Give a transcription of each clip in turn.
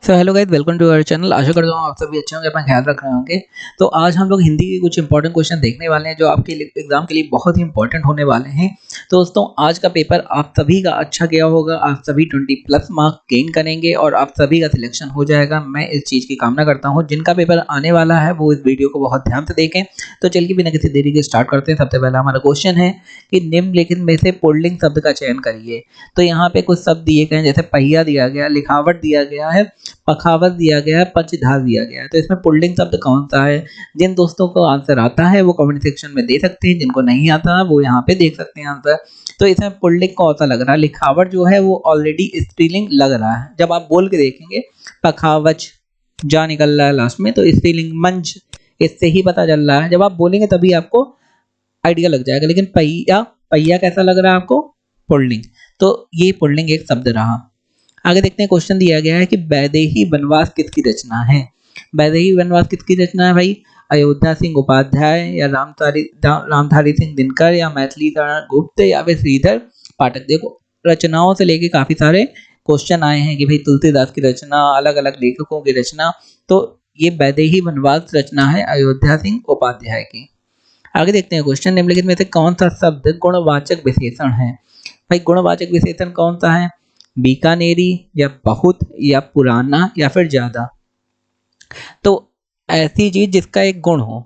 So hello guys, welcome to our channel. आशा करता हूँ आप सभी अच्छे होंगे, अपना ख्याल रख रहे होंगे। तो आज हम लोग हिंदी के कुछ इंपॉर्टेंट क्वेश्चन देखने वाले हैं जो आपके एग्जाम के लिए बहुत ही इंपॉर्टेंट होने वाले हैं। तो दोस्तों, आज का पेपर आप सभी का अच्छा गया होगा, आप सभी 20+ मार्क्स गेन करेंगे और आप सभी का सिलेक्शन हो जाएगा। मैं इस चीज़ की कामना करता हूँ। जिनका पेपर आने वाला है वो इस वीडियो को बहुत ध्यान से देखें। तो चलिए बिना किसी देरी के स्टार्ट करते हैं। सबसे पहला हमारा क्वेश्चन है कि निम्नलिखित में से पुल्लिंग शब्द का चयन करिए। तो यहाँ पे कुछ शब्द दिए गए हैं, जैसे पहिया दिया गया, लिखावट दिया गया है, पखावत दिया गया है, पक्षधार दिया गया है। तो इसमें पुल्लिंग शब्द कौन सा है? जिन दोस्तों को आंसर आता है वो कमेंट सेक्शन में दे सकते हैं, जिनको नहीं आता वो यहाँ पे देख सकते हैं आंसर। तो इसमें पुल्लिंग कौन सा लग रहा है? लिखावट जो है वो ऑलरेडी स्त्रीलिंग लग रहा है। जब आप बोल के देखेंगे पखावच जा निकल रहा है लास्ट में, तो स्त्रीलिंग मंच, इससे ही पता चल रहा है। जब आप बोलेंगे तभी आपको आइडिया लग जाएगा। लेकिन पहिया, पहिया कैसा लग रहा है आपको? पुल्लिंग। तो ये पुल्लिंग एक शब्द रहा। आगे देखते हैं, क्वेश्चन दिया गया है कि वैदेही वनवास किसकी रचना है? वैदेही वनवास किसकी रचना है भाई? अयोध्या सिंह उपाध्याय या रामधारी सिंह दिनकर या मैथिली शरण गुप्त या फिर श्रीधर पाठक। देखो, रचनाओं से लेके काफी सारे क्वेश्चन आए हैं कि भाई तुलसीदास की रचना, अलग अलग लेखकों की रचना। तो ये वैदेही वनवास रचना है अयोध्या सिंह उपाध्याय की। आगे देखते हैं क्वेश्चन, निम्नलिखित में से कौन सा शब्द गुणवाचक विशेषण है? भाई गुणवाचक विशेषण कौन सा है? बीकानेरी या बहुत या पुराना या फिर ज्यादा। तो ऐसी चीज जिसका एक गुण हो।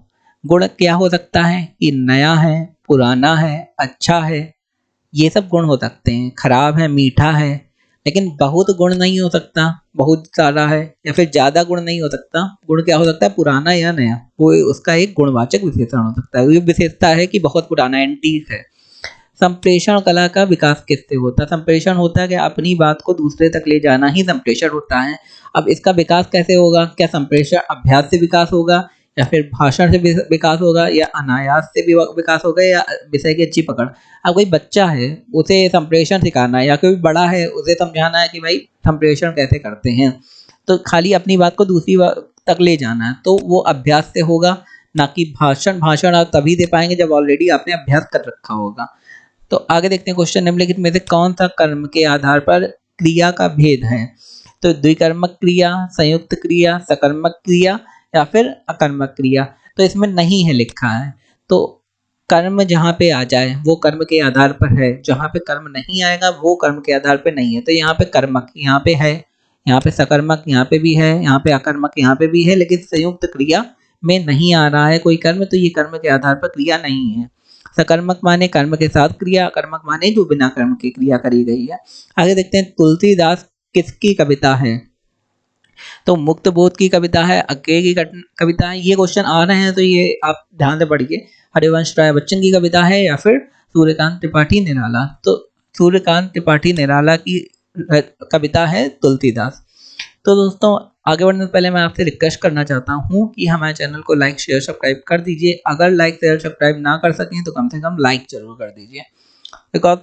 गुण क्या हो सकता है? कि नया है, पुराना है, अच्छा है, ये सब गुण हो सकते हैं। खराब है, मीठा है। लेकिन बहुत गुण नहीं हो सकता, बहुत सारा है, या फिर ज्यादा गुण नहीं हो सकता। गुण क्या हो सकता है? पुराना या नया। वो उसका एक गुणवाचक विशेषण हो सकता है। ये विशेषता है कि बहुत पुराना, एंटीक है। संप्रेषण कला का विकास किससे होता है? संप्रेषण होता है कि अपनी बात को दूसरे तक ले जाना ही संप्रेषण होता है। अब इसका विकास कैसे होगा? क्या संप्रेषण अभ्यास से विकास होगा, या फिर भाषण से विकास होगा, या अनायास से विकास होगा, या विषय की अच्छी पकड़? अब कोई बच्चा है, उसे संप्रेषण सिखाना है, या कोई बड़ा है उसे समझाना है कि भाई संप्रेषण कैसे करते हैं। तो खाली अपनी बात को दूसरी तक ले जाना है, तो वो अभ्यास से होगा, ना कि भाषण। भाषण आप तभी दे पाएंगे जब ऑलरेडी आपने अभ्यास कर रखा होगा। तो आगे देखते हैं क्वेश्चन, निम्नलिखित में से कौन सा कर्म के आधार पर क्रिया का भेद है? तो द्विकर्मक क्रिया, संयुक्त क्रिया, सकर्मक क्रिया या फिर अकर्मक क्रिया। तो इसमें नहीं है लिखा है। तो कर्म जहाँ पे आ जाए वो कर्म के आधार पर है, जहाँ पे कर्म नहीं आएगा वो कर्म के आधार पे नहीं है। तो यहाँ पे कर्मक यहाँ पे है, यहाँ पे सकर्मक यहाँ पे भी है, यहाँ पे अकर्मक यहाँ पे भी है, लेकिन संयुक्त क्रिया में नहीं आ रहा है कोई कर्म, तो ये कर्म के आधार पर क्रिया नहीं है। सकर्मक माने कर्म के साथ क्रिया, अकर्मक माने जो बिना कर्म की क्रिया करी गई है। आगे देखते हैं, तुलसीदास किसकी कविता है? तो मुक्त बोध की कविता है, अज्ञे की कविता है। ये क्वेश्चन आ रहे हैं तो ये आप ध्यान से पढ़िए। हरिवंश राय बच्चन की कविता है या फिर सूर्यकांत त्रिपाठी निराला। तो सूर्यकांत त्रिपाठी निराला की कविता है तुलसीदास। तो दोस्तों, आगे बढ़ने से पहले मैं आपसे रिक्वेस्ट करना चाहता हूँ कि हमारे चैनल को लाइक शेयर सब्सक्राइब कर दीजिए। अगर लाइक शेयर सब्सक्राइब ना कर सकें तो कम से कम लाइक जरूर कर दीजिए, बिकॉज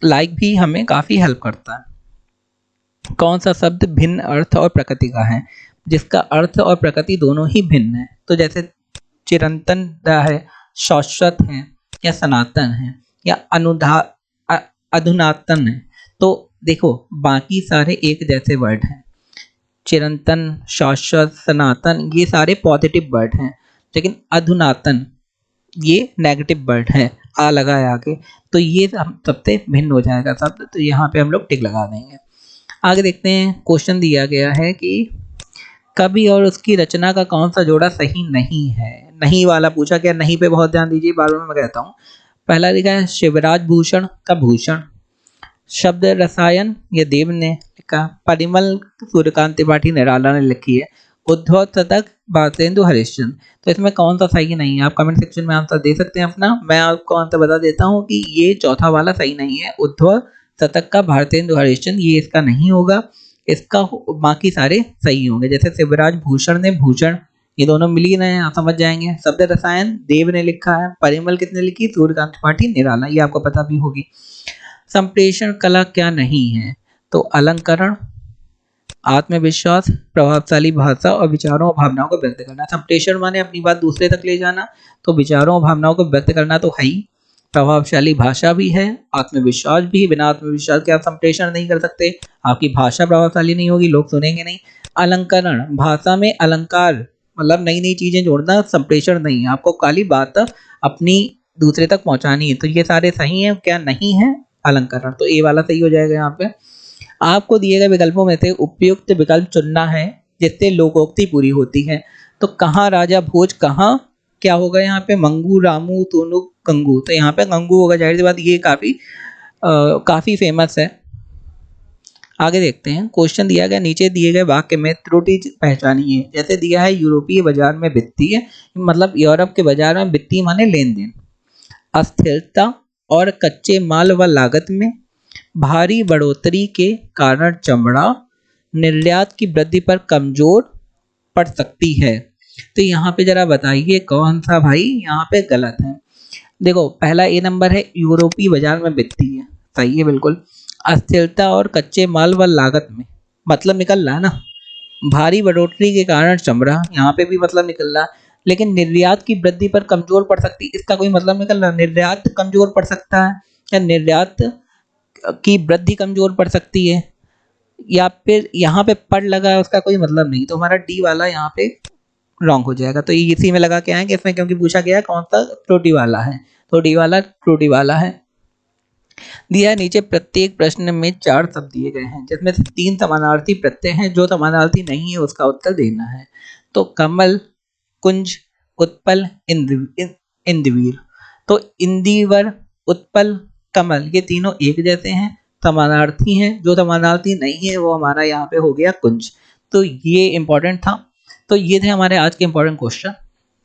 लाइक भी हमें काफ़ी हेल्प करता है। कौन सा शब्द भिन्न अर्थ और प्रकृति का है? जिसका अर्थ और प्रकृति दोनों ही भिन्न है। तो जैसे चिरंतन है, शाश्वत है, या सनातन है, या अधुनातन है। तो देखो, बाकी सारे एक जैसे वर्ड हैं। चिरंतन, शाश्वत, सनातन, ये सारे पॉजिटिव वर्ड हैं, लेकिन अधुनातन ये नेगेटिव वर्ड है। आ लगा है आगे, तो ये हम सबसे भिन्न हो जाएगा शब्द। तो यहाँ पे हम लोग टिक लगा देंगे। आगे देखते हैं, क्वेश्चन दिया गया है कि कवि और उसकी रचना का कौन सा जोड़ा सही नहीं है? नहीं वाला पूछा गया। नहीं पे बहुत ध्यान दीजिए, बार बार मैं कहता हूँ। पहला लिखा है शिवराज भूषण का भूषण। शब्द रसायन ये देव ने लिखा। परिमल सूर्यकांत त्रिपाठी निराला ने लिखी है। उद्धव शतक भारतेंदु हरिश्चंद्र। तो इसमें कौन सा सही नहीं है? आप कमेंट सेक्शन में आंसर दे सकते हैं अपना। मैं आपको आंसर बता देता हूँ कि ये चौथा वाला सही नहीं है। उद्धव शतक का भारतेंदु हरिश्चंद्र ये इसका नहीं होगा। इसका बाकी सारे सही होंगे। जैसे शिवराज भूषण ने भूषण, ये दोनों मिल ही रहे हैं, आप समझ जाएंगे। शब्द रसायन देव ने लिखा है। परिमल किसने लिखी? सूर्यकांत त्रिपाठी निराला, ये आपको पता भी होगी। संप्रेषण कला क्या नहीं है? तो अलंकरण, आत्मविश्वास, प्रभावशाली भाषा और विचारों और भावनाओं को व्यक्त करना। संप्रेषण माने अपनी बात दूसरे तक ले जाना, तो विचारों और भावनाओं को व्यक्त करना तो है ही। प्रभावशाली भाषा भी है, आत्मविश्वास भी है, बिना आत्मविश्वास के आप संप्रेषण नहीं कर सकते, आपकी भाषा प्रभावशाली नहीं होगी, लोग सुनेंगे नहीं। अलंकरण, भाषा में अलंकार मतलब नई नई चीजें जोड़ना, संप्रेषण नहीं, आपको खाली बात अपनी दूसरे तक पहुंचानी है। तो ये सारे सही हैं, क्या नहीं है? अलंकरण, तो ए वाला सही हो जाएगा यहाँ पे। आपको दिए गए विकल्पों में से उपयुक्त विकल्प चुनना है जिससे लोकोक्ति पूरी होती है। तो कहाँ राजा भोज, कहाँ क्या होगा यहाँ पे? मंगू, रामू, तोनू, गंगू। तो यहाँ पे गंगू होगा, जाहिर सी बात, ये काफी फेमस है। आगे देखते हैं, क्वेश्चन दिया गया, नीचे दिए गए वाक्य में त्रुटि पहचानिए। जैसे दिया है यूरोपीय बाजार में वित्तीय, मतलब यूरोप के बाजार में वित्तीय माने लेन देन, अस्थिरता और कच्चे माल व लागत में, भारी बढ़ोतरी के कारण चमड़ा, निर्यात की वृद्धि पर कमजोर पड़ सकती है। तो यहाँ पे जरा बताइए कौन सा भाई यहाँ पे गलत है। देखो पहला ए नंबर है, यूरोपीय बाजार में वित्तीय, सही है बिल्कुल। अस्थिरता और कच्चे माल व लागत में, मतलब निकल रहा है ना, भारी बढ़ोतरी के कारण चमड़ा, यहाँ पे भी मतलब निकल रहा, लेकिन निर्यात की वृद्धि पर कमजोर पड़ सकती, इसका कोई मतलब निकल रहा? निर्यात कमजोर पड़ सकता है या निर्यात की वृद्धि कमजोर पड़ सकती है, या फिर यहाँ पे पढ़ लगा है, उसका कोई मतलब नहीं। तो हमारा डी वाला यहाँ पे रॉन्ग हो जाएगा। तो ये इसी में लगा के आएंगे इसमें, क्योंकि पूछा गया है कौन सा त्रुटि वाला है, तो डी वाला त्रुटि वाला है। दिया है नीचे प्रत्येक प्रश्न में 4 शब्द दिए गए हैं जिसमें से 3 समानार्थी प्रत्यय हैं, जो समानार्थी नहीं है उसका उत्तर देना है। तो कमल, कुंज, उत्पल, इंद्रवीर। तो इंदिवर, उत्पल, कमल, ये तीनों एक जैसे हैं, समानार्थी हैं, जो समानार्थी नहीं है वो हमारा यहाँ पे हो गया कुंज। तो ये इंपॉर्टेंट था। तो ये थे हमारे आज के इंपॉर्टेंट क्वेश्चन।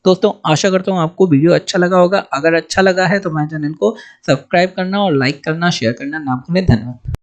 दोस्तों आशा करता हूँ आपको वीडियो अच्छा लगा होगा। अगर अच्छा लगा है तो मेरे चैनल को सब्सक्राइब करना और लाइक करना, शेयर करना ना भूलें। धन्यवाद।